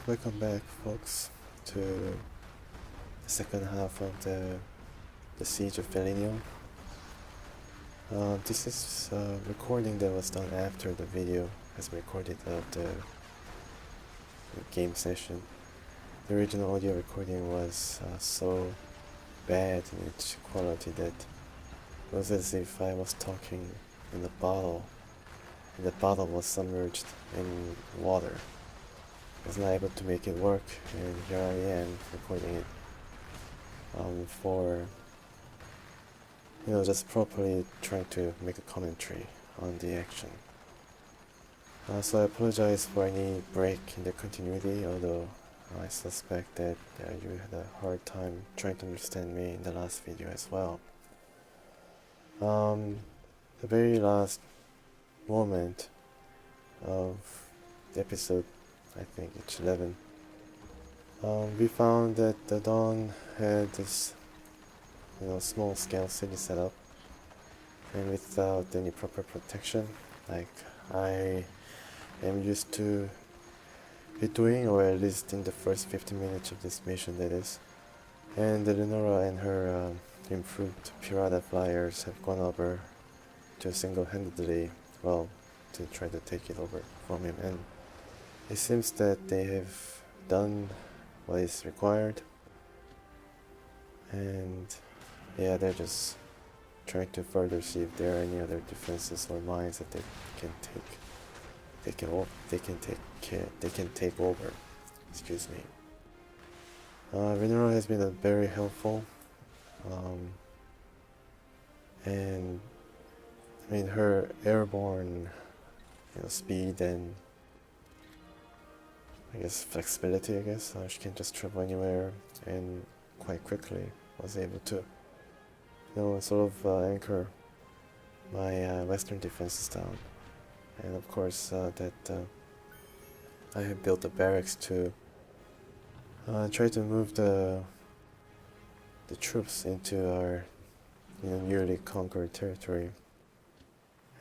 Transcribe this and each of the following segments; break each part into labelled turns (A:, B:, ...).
A: Welcome back, folks, to the second half of the Siege of Feligno. This is a recording that was done after the video has been recorded of the game session. The original audio recording was so bad in its quality that it was as if I was talking in a bottle, and the bottle was submerged in water. I was not able to make it work, and here I am recording it for just properly trying to make a commentary on the action. So I apologize for any break in the continuity, although I suspect that you had a hard time trying to understand me in the last video as well. The very last moment of the episode, I think it's 11, we found that the Dawn had this small scale city set up, and without any proper protection like I am used to be doing, or at least in the first 15 minutes of this mission, that is. And Lenora and her improved Pirata flyers have gone over to single-handedly, to try to take it over from him, and it seems that they have done what is required, and yeah, they're just trying to further see if there are any other defenses or mines that they can take over. Excuse me. Renora has been very helpful, and I mean her airborne, speed and I guess flexibility. She can just travel anywhere and quite quickly was able to anchor my western defenses down. And of course that I have built a barracks to try to move the troops into our newly conquered territory.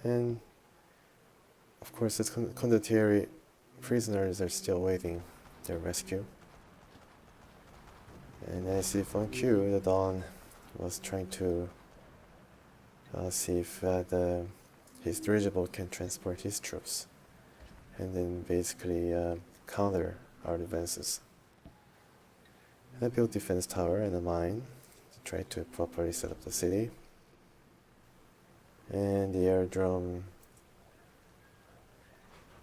A: And of course the condottieri prisoners are still waiting their rescue. And as if on cue, the Dawn was trying to see if his dirigible can transport his troops, and then basically counter our advances. And I built defense tower and a mine to try to properly set up the city. And the airdrome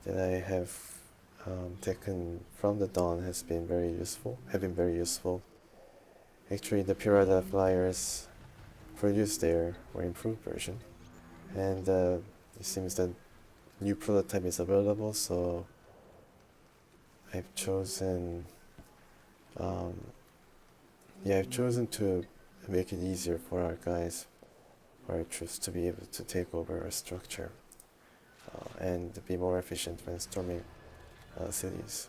A: that I have taken from the Dawn have been very useful. Actually, the Pirata flyers produced their or improved version, and it seems that new prototype is available, so I've chosen to make it easier for our troops to be able to take over a structure and be more efficient when storming cities.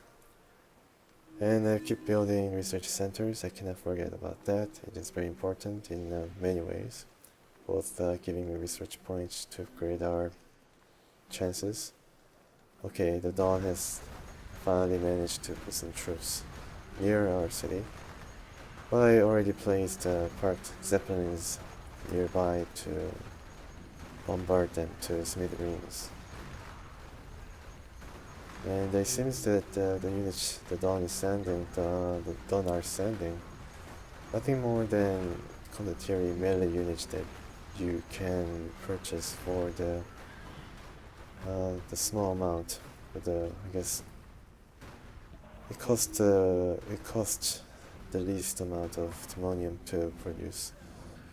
A: And I keep building research centers. I cannot forget about that. It is very important in many ways, both giving me research points to upgrade our chances. Okay, the Dawn has finally managed to put some troops near our city, but I already placed parked zeppelins nearby to bombard them to smithereens. And it seems that the units the Dawn is sending, the Dawn are sending, nothing more than condottieri melee units that you can purchase for the small amount. I guess it costs the least amount of timonium to produce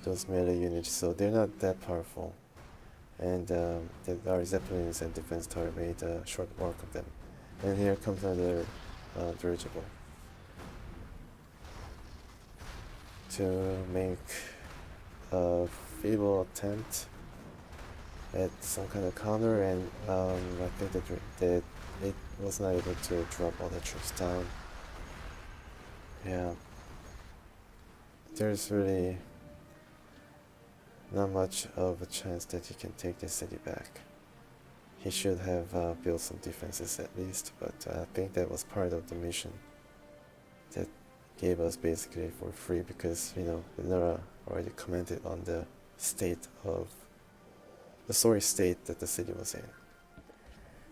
A: those melee units, so they're not that powerful. And our zeppelins and defense tower made short work of them. And here comes another dirigible to make a feeble attempt at some kind of counter, and I think that it was not able to drop all the troops down. Yeah, there's really not much of a chance that he can take the city back. he should have built some defenses at least, but I think that was part of the mission that gave us basically for free, because Venera already commented on the sorry state that the city was in.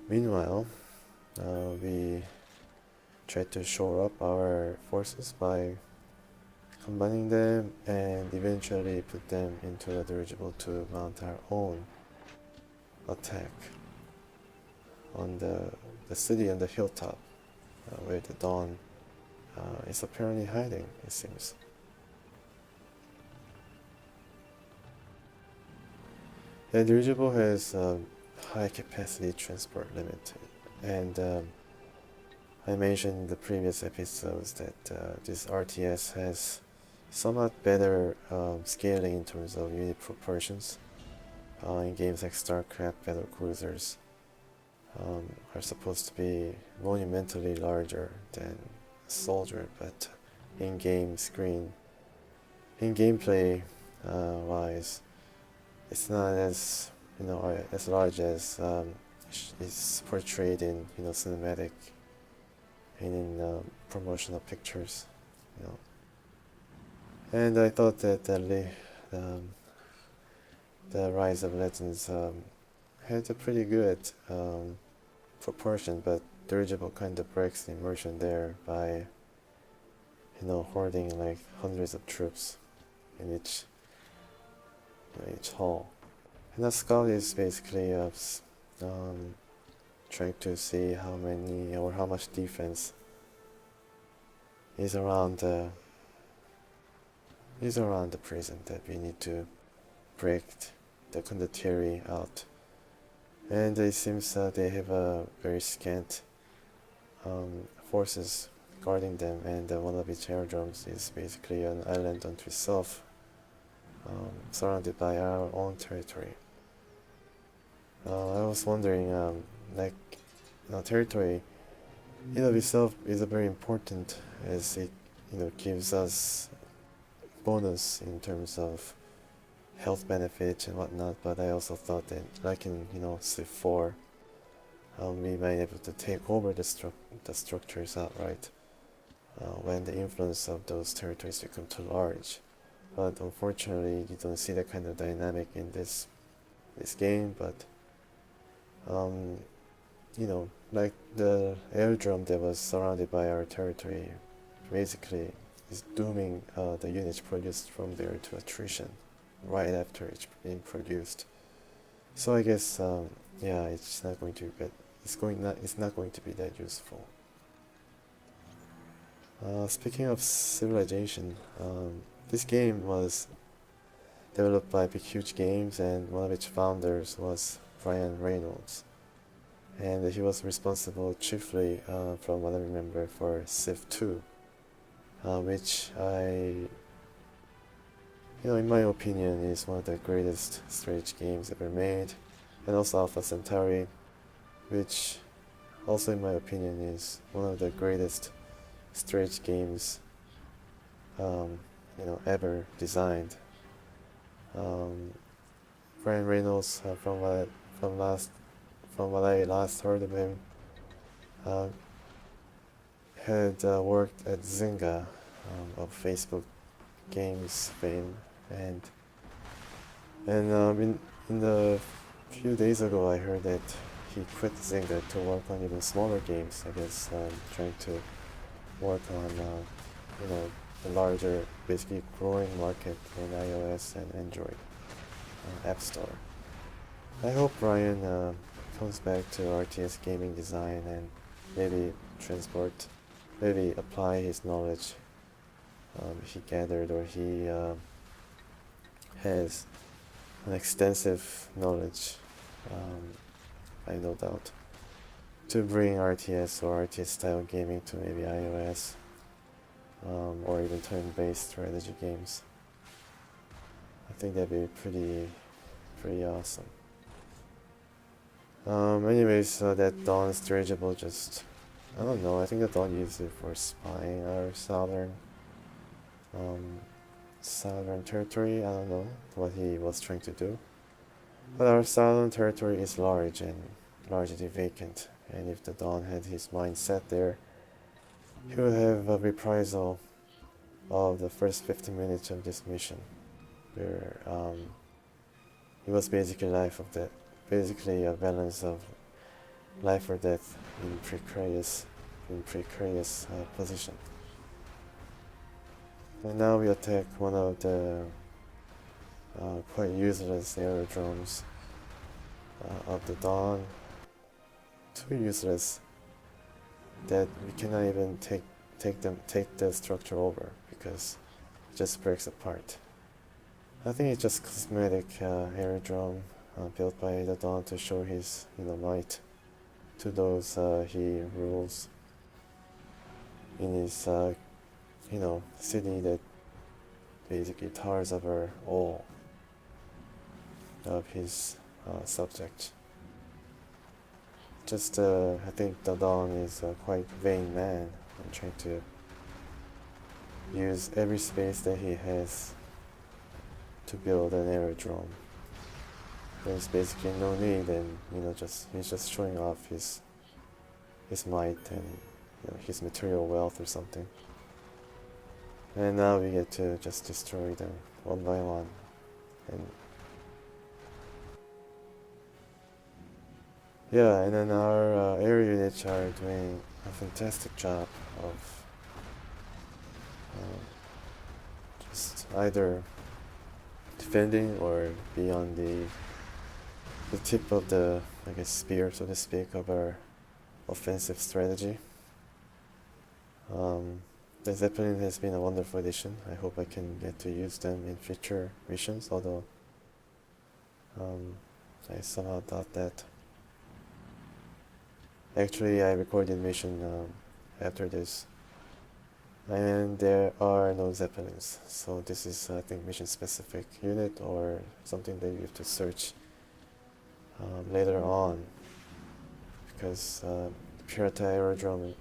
A: Meanwhile, we tried to shore up our forces by combining them and eventually put them into a dirigible to mount our own attack on the city on the hilltop, where the dawn is apparently hiding, it seems. The dirigible has a high capacity transport limit, and I mentioned in the previous episodes that this RTS has somewhat better scaling in terms of unit proportions. In games like StarCraft, battle cruisers are supposed to be monumentally larger than a soldier, but in gameplay wise, it's not as as large as is portrayed in cinematic and in promotional pictures. And I thought that the Rise of Legends had a pretty good proportion, but dirigible kind of breaks the immersion there by hoarding like hundreds of troops in each hall. And the scout is basically trying to see how many or how much defense is around the prison that we need to break the condottieri out. And it seems they have a very scant forces guarding them, and one of its aerodromes is basically an island unto itself, surrounded by our own territory. I was wondering, territory in of itself is very important, as it gives us bonus in terms of health benefits and whatnot. But I also thought that, like in Civ 4, we might be able to take over the structures outright when the influence of those territories become too large. But unfortunately, you don't see that kind of dynamic in this game. But like the airdrome that was surrounded by our territory, basically is dooming the units produced from there to attrition right after it's being produced. So I guess it's not going to be it's not going to be that useful. Speaking of Civilization, this game was developed by Big Huge Games, and one of its founders was Brian Reynolds, and he was responsible chiefly, from what I remember, for Civ 2, which in my opinion, is one of the greatest strategy games ever made, and also Alpha Centauri, which also in my opinion is one of the greatest strategy games ever designed. Brian Reynolds, from what I last heard of him, had worked at Zynga, of Facebook games fame, and in the few days ago I heard that he quit Zynga to work on even smaller games. I guess trying to work on the larger, basically growing market in iOS and Android App Store. I hope Brian comes back to RTS gaming design and maybe apply his knowledge he gathered, or he has an extensive knowledge, I no doubt, to bring RTS or RTS style gaming to maybe iOS, or even turn-based strategy games. I think that'd be pretty awesome. Anyways, that Dawn's dirigible I don't know, I think the Dawn used it for spying our southern territory. I don't know what he was trying to do. But our southern territory is large, and largely vacant, and if the Dawn had his mind set there, he would have a reprisal of the first 15 minutes of this mission, where it was basically basically a balance of life or death in precarious position. And now we attack one of the quite useless aerodromes of the Dawn. Too useless that we cannot even take the structure over because it just breaks apart. I think it's just cosmetic aerodrome built by the Dawn to show his might to those he rules in his city that basically towers over all of his subjects. Just I think the Dawn is a quite vain man and trying to use every space that he has to build an aerodrome. There's basically no need, and he's just showing off his might and his material wealth or something. And now we get to just destroy them one by one. And yeah, and then our air units are doing a fantastic job of just either defending or be on the tip of the, I guess, spear, so to speak, of our offensive strategy. The Zeppelin has been a wonderful addition. I hope I can get to use them in future missions, although I somehow doubt that. Actually, I recorded mission after this, and there are no Zeppelins, so this is, I think, mission specific unit or something that you have to search later on, because Pirata Aerodrome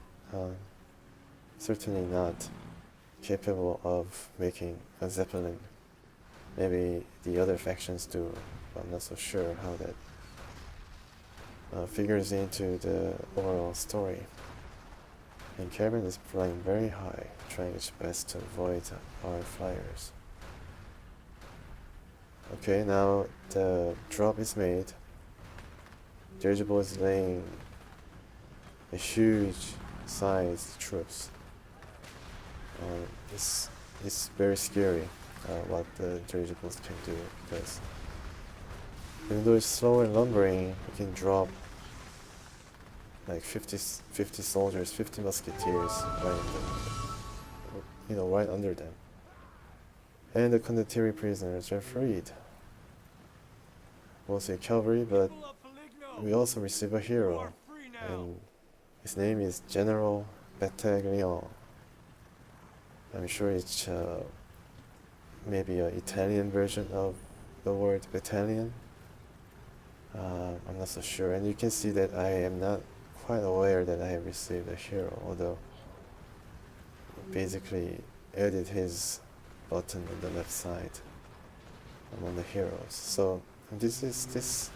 A: certainly not capable of making a Zeppelin. Maybe the other factions do, but I'm not so sure how that figures into the overall story. And Carbon is flying very high, trying its best to avoid our flyers. Okay, now the drop is made. Dirigible is laying a huge sized troops. It's very scary what the dirigibles can do, because even though it's slow and lumbering, it can drop like 50 soldiers, 50 musketeers right under them. And the condottieri prisoners are freed. Mostly cavalry, but we also receive a hero, and his name is General Feligno. I'm sure it's maybe an Italian version of the word battalion. I'm not so sure, and you can see that I am not quite aware that I have received a hero, although basically added his button on the left side among the heroes. So this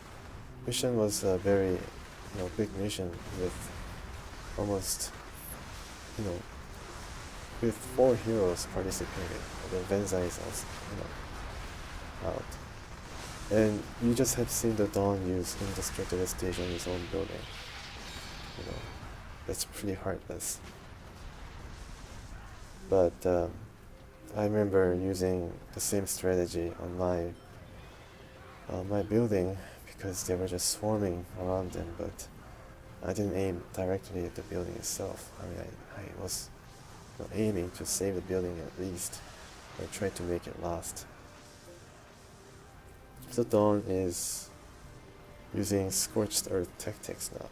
A: mission was a very big mission with almost with 4 heroes participating. The Venza is also out. And you just have seen the Dawn use indestructible stage on his own building. That's pretty heartless. But I remember using the same strategy on my building, because they were just swarming around them, but I didn't aim directly at the building itself. I mean, I was aiming to save the building at least. I tried to make it last. So Dawn is using scorched earth tactics now,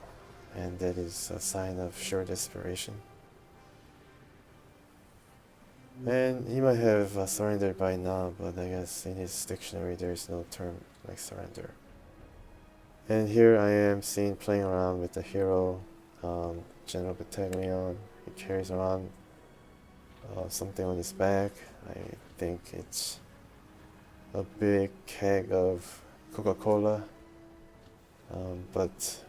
A: and that is a sign of sheer desperation. And he might have surrendered by now, but I guess in his dictionary there is no term like surrender. And here I am seen playing around with the hero, General Battaglion. He carries around something on his back. I think it's a big keg of Coca-Cola, but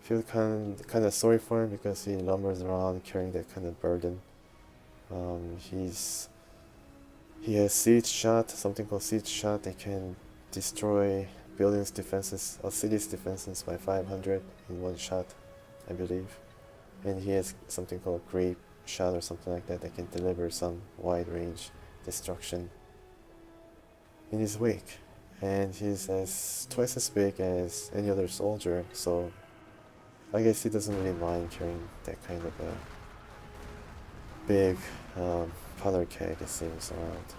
A: feel kind of sorry for him because he lumbers around carrying that kind of burden. He has siege shot, something called siege shot. They can destroy buildings' defenses, or cities' defenses by 500 in one shot, I believe. And he has something called grape shot or something like that that can deliver some wide range destruction in his wake. And he's twice as big as any other soldier, so I guess he doesn't really mind carrying that kind of a big powder keg, it seems, around.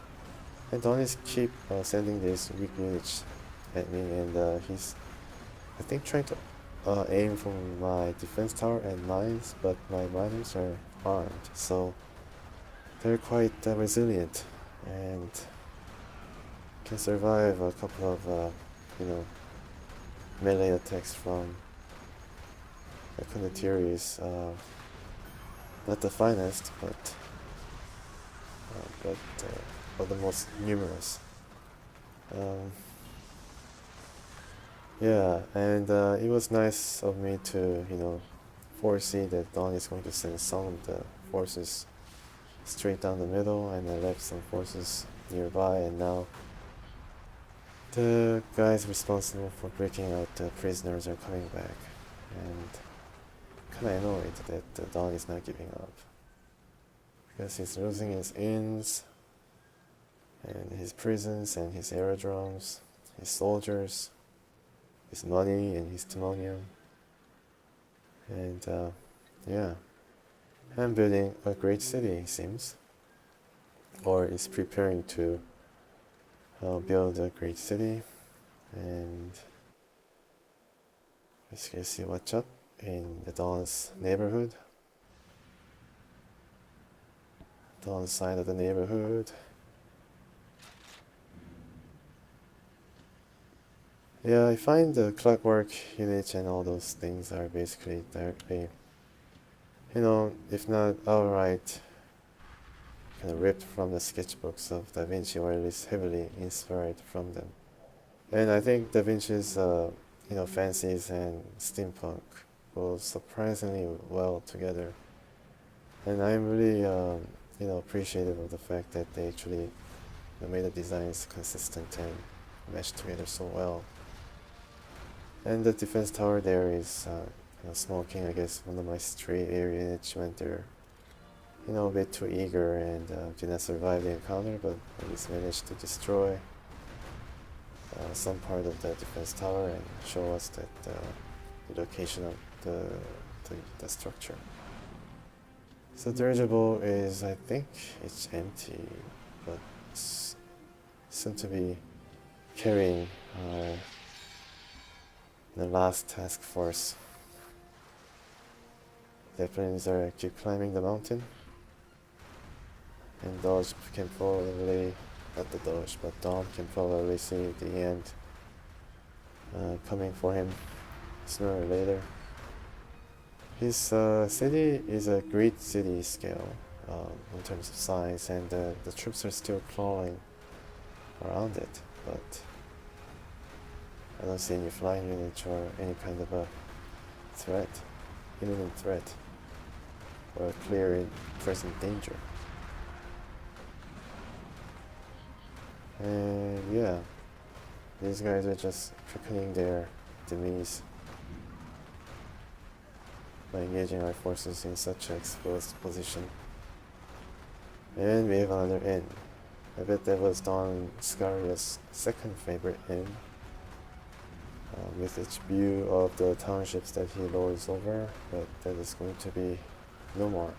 A: And Donis keep sending these weak units at me, and he's, I think, trying to aim for my defense tower and mines, but my miners are armed, so they're quite resilient and can survive a couple of, you know, melee attacks from the condottieri. Not the finest, but the most numerous. Um, yeah, and it was nice of me to, foresee that Dawn is going to send some of the forces straight down the middle, and I left some forces nearby, and now the guys responsible for breaking out the prisoners are coming back, and kinda annoyed that the Dawn is not giving up. Because he's losing his inns, and his prisons, and his aerodromes, his soldiers, his money, and his timonium. And yeah, I'm building a great city, it seems. Or is preparing to build a great city. And let's go see what's up in the Dawn's neighborhood. Dawn's side of the neighborhood. Yeah, I find the clockwork units and all those things are basically directly, if not outright, kind of ripped from the sketchbooks of Da Vinci, or at least heavily inspired from them. And I think Da Vinci's, fancies and steampunk go surprisingly well together. And I'm really, appreciative of the fact that they actually made the designs consistent and meshed together so well. And the defense tower there is, smoking. I guess one of my stray area units went there, a bit too eager and did not survive the encounter, but at least managed to destroy some part of the defense tower and show us that the location of the structure. So dirigible is, I think it's empty, but it's soon to be carrying the last task force. The planes are keep climbing the mountain, and Dodge can probably, not the Dodge, but Dom can probably see the end coming for him sooner or later. His city is a great city scale in terms of size, and the troops are still crawling around it, but I don't see any flying units or any kind of a threat, imminent threat, or clear present danger. And yeah, these guys are just quickening their demise by engaging our forces in such an exposed position. And we have another inn. I bet that was Don Scaria's second favorite inn, with its view of the townships that he lords over, but that is going to be no more.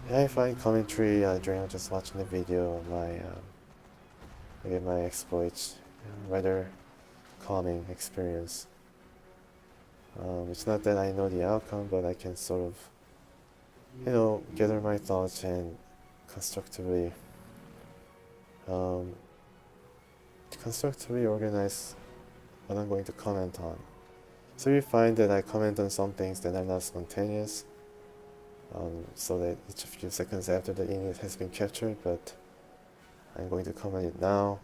A: Yeah, I find commentary during just watching the video of my exploits rather calming experience. It's not that I know the outcome, but I can sort of, gather my thoughts and constructively organize what I'm going to comment on. So you find that I comment on some things that are not spontaneous, so that it's a few seconds after the unit has been captured, but I'm going to comment it now.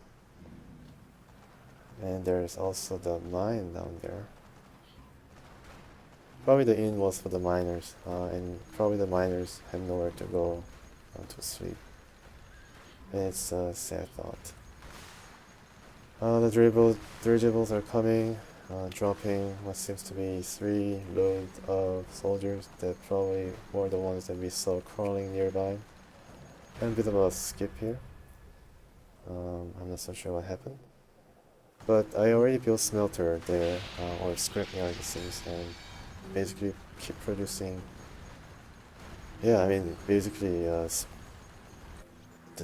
A: And there's also the mine down there. Probably the inn was for the miners, and probably the miners had nowhere to go to sleep. And it's a sad thought. Dirigibles are coming, dropping what seems to be 3 loads of soldiers that probably were the ones that we saw crawling nearby. And a bit of a skip here. I'm not so sure what happened. But I already built smelter there, or scrapyard it seems, and basically keep producing. Yeah, I mean, basically, it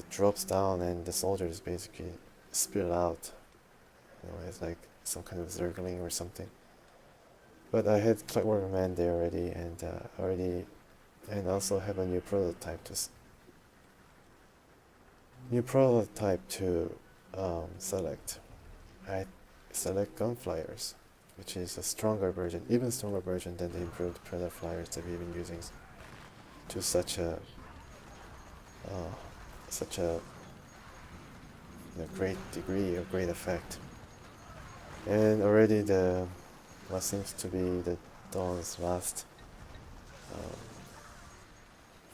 A: drops down and the soldiers basically spill out. It's like some kind of zergling or something. But I had Clockwork Man there already, and also have a new prototype to select. I select Gunflyers, which is a stronger version, even stronger version than the improved Predator Flyers that we've been using to uh, such a great degree of great effect. And already what seems to be the Dawn's last um,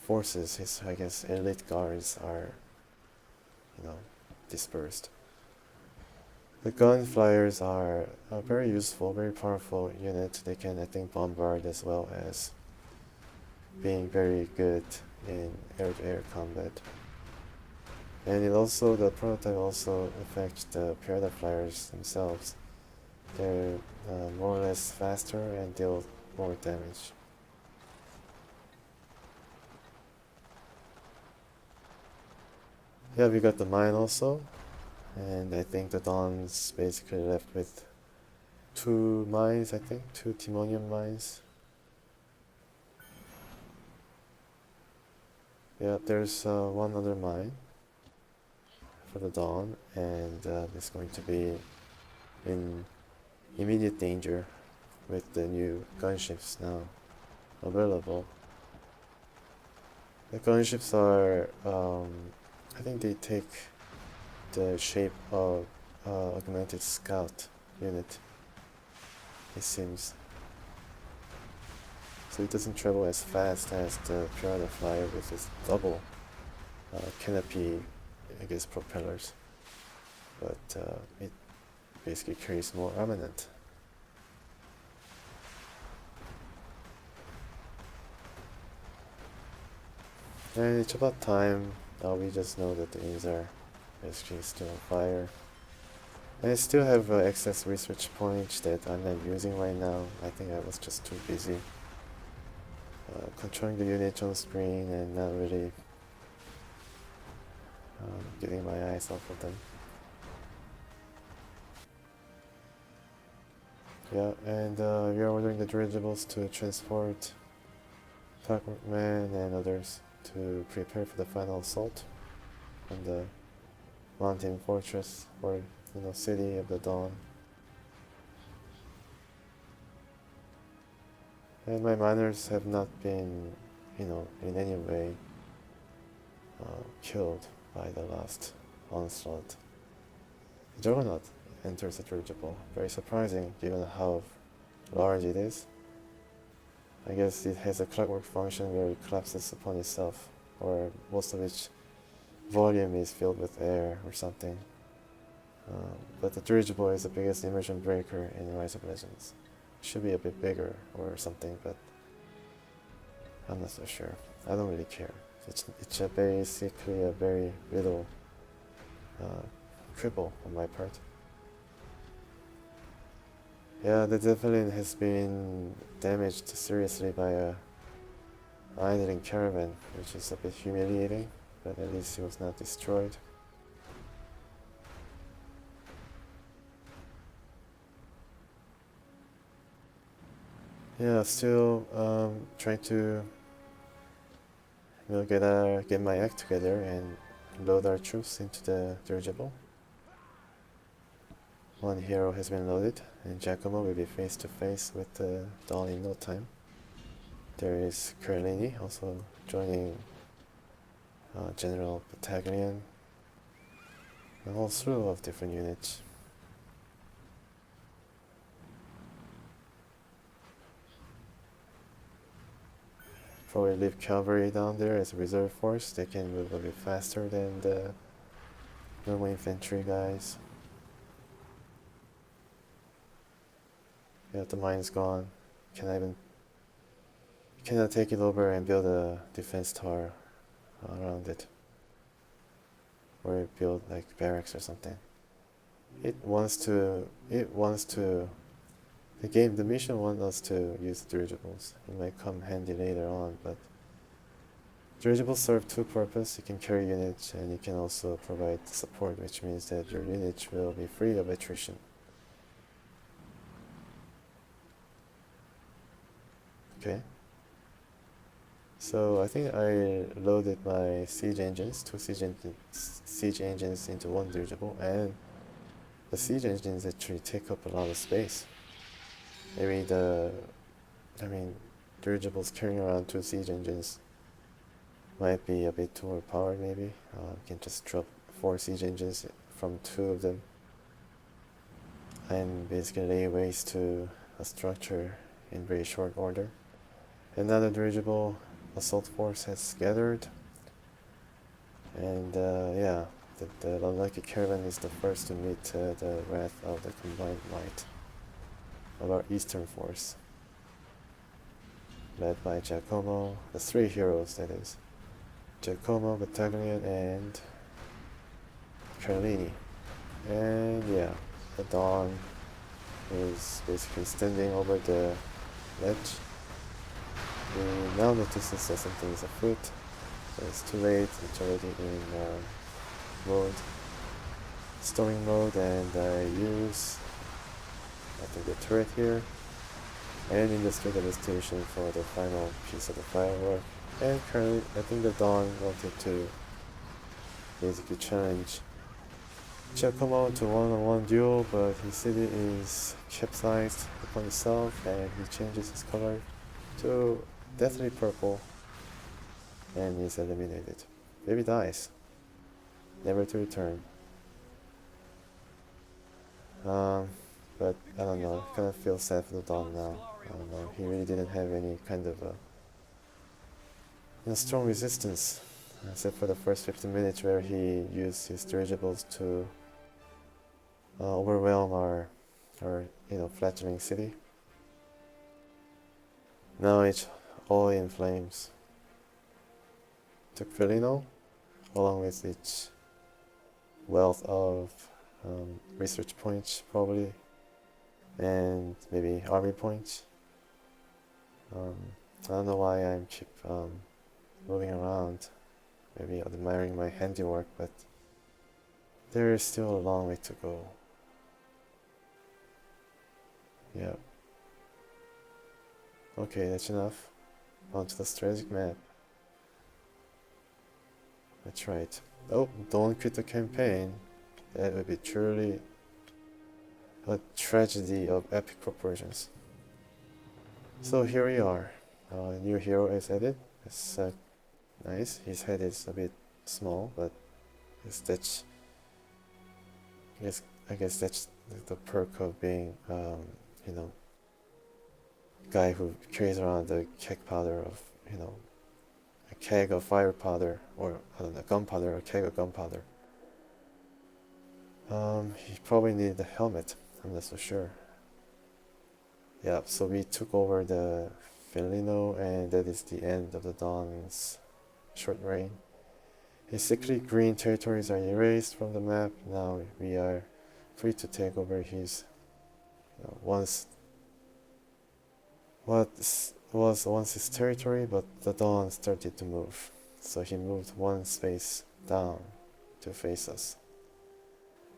A: forces, his I guess elite guards are, dispersed. The gun flyers are a very useful, very powerful unit. They can, I think, bombard as well as being very good in air-to-air combat. And the prototype also affects the Pirata flyers themselves. They're more or less faster and deal more damage. Yeah, we got the mine also, and I think the Dawn's basically left with 2 mines, I think, 2 Timonium mines. Yeah, there's one other mine for the Dawn, and it's going to be in immediate danger with the new gunships now available. The gunships are, I think they take the shape of augmented scout unit, it seems. So it doesn't travel as fast as the Pirata Flyer with its double canopy, I guess, propellers, but it basically carries more armament. And it's about time. We just know that the inns are basically still on fire. And I still have excess research points that I'm not using right now. I think I was just too busy controlling the units on screen and not really getting my eyes off of them. Yeah, and we are ordering the dirigibles to transport Clockwork Man and others to prepare for the final assault on the mountain fortress or city of the dawn. And my miners have not been, in any way killed by the last onslaught. The Juggernaut enters the dirigible. Very surprising given how large it is. I guess it has a clockwork function where it collapses upon itself, or most of its volume is filled with air or something. But the dirigible is the biggest immersion breaker in Rise of Legends. It should be a bit bigger or something, but I'm not so sure. I don't really care. It's basically a very little quibble on my part. Yeah, the Zeppelin has been damaged seriously by a idling caravan, which is a bit humiliating, but at least it was not destroyed. Yeah, still trying to get my act together and load our troops into the dirigible. One hero has been loaded, and Giacomo will be face to face with the Dawn in no time. There is Carlini also joining General Battaglion, a whole slew of different units. probably leave cavalry down there as a reserve force. They can move a bit faster than the normal infantry guys. Yeah, the mine's gone. Cannot take it over and build a defense tower around it, or build like barracks or something. It wants to. The mission wants us to use dirigibles. It might come handy later on, but dirigibles serve two purposes. You can carry units, and you can also provide support, which means that your units will be free of attrition. Okay. So I think I loaded my two siege engines into one dirigible, and the siege engines actually take up a lot of space. Maybe dirigibles carrying around two siege engines might be a bit too overpowered. Maybe you can just drop 4 siege engines from 2 of them, and basically lay waste to a structure in very short order. Another dirigible assault force has gathered, and yeah, the unlucky caravan is the first to meet the wrath of the combined might of our eastern force, led by Giacomo, the 3 heroes, that is, Giacomo, Battaglione, and Carlini. And yeah, the dawn is basically standing over the ledge. He now notices that something is afoot, but it's too late. It's already in storming mode, and I use the turret here and industrial devastation for the final piece of the firework. And currently, I think the Dawn wanted to basically challenge Giacomo to one-on-one duel, but his city is capsized upon itself, and he changes his color to deathly purple, and he's eliminated. Baby dies, never to return. But I don't know, I kind of feel sad for the Dawn now. I don't know, he really didn't have any kind of strong resistance, except for the first 15 minutes where he used his dirigibles to overwhelm our fledgling city. Now it's all in flames. Took Feligno, along with its wealth of research points, probably, and maybe army points. I don't know why I keep moving around, maybe admiring my handiwork, but there is still a long way to go. Yeah. Okay, that's enough. On to the strategic map. That's right. Oh, don't quit the campaign. That would be truly a tragedy of epic proportions. So here we are. A new hero is added. It's nice. His head is a bit small, but I guess that's the perk of being, guy who carries around a keg powder of, a keg of fire powder, or I don't know, gunpowder, a keg of gunpowder. He probably needed a helmet. I'm not so sure. Yeah, so we took over the Feligno, and that is the end of the Dawn's short reign. His sickly green territories are erased from the map. Now we are free to take over his what was once his territory, but the Dawn started to move. So he moved one space down to face us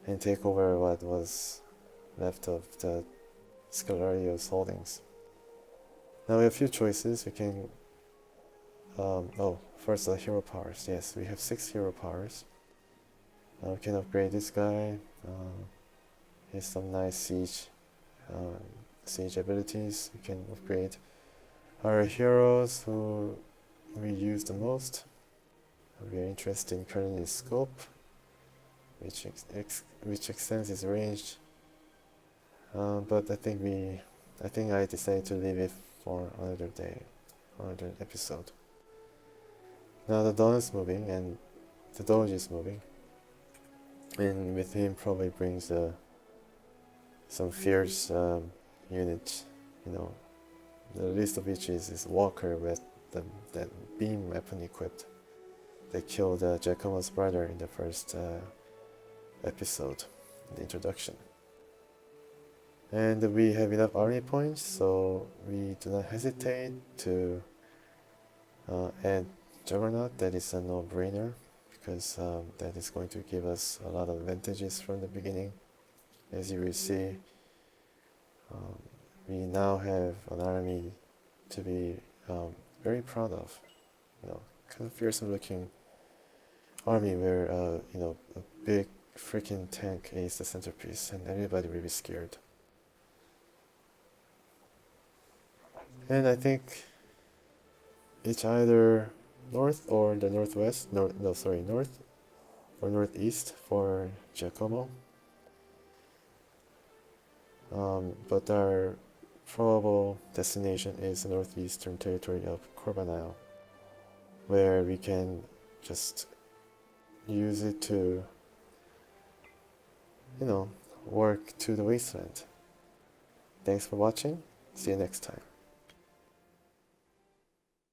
A: and take over what was left of the Scalario's holdings. Now we have a few choices. We can first the hero powers. Yes, we have 6 hero powers. We can upgrade this guy. He has some nice siege abilities. We can upgrade our heroes who we use the most. We are interested in Carlini's scope, which extends his range. But I think I decided to leave it for another day, another episode. Now the Dawn is moving and the Doge is moving, and with him probably brings some fierce units, you know, the least of which is Walker with that beam weapon equipped. They killed Giacomo's brother in the first episode, the introduction. And we have enough army points, so we do not hesitate to add Juggernaut. That is a no-brainer, because that is going to give us a lot of advantages from the beginning. As you will see, we now have an army to be very proud of. You know, kind of fearsome looking army where you know, a big freaking tank is the centerpiece and everybody will be scared. And I think it's either north or the northwest, north or northeast for Giacomo. But our probable destination is the northeastern territory of Corbanile, where we can just use it to, you know, work to the wasteland. Thanks for watching. See you next time.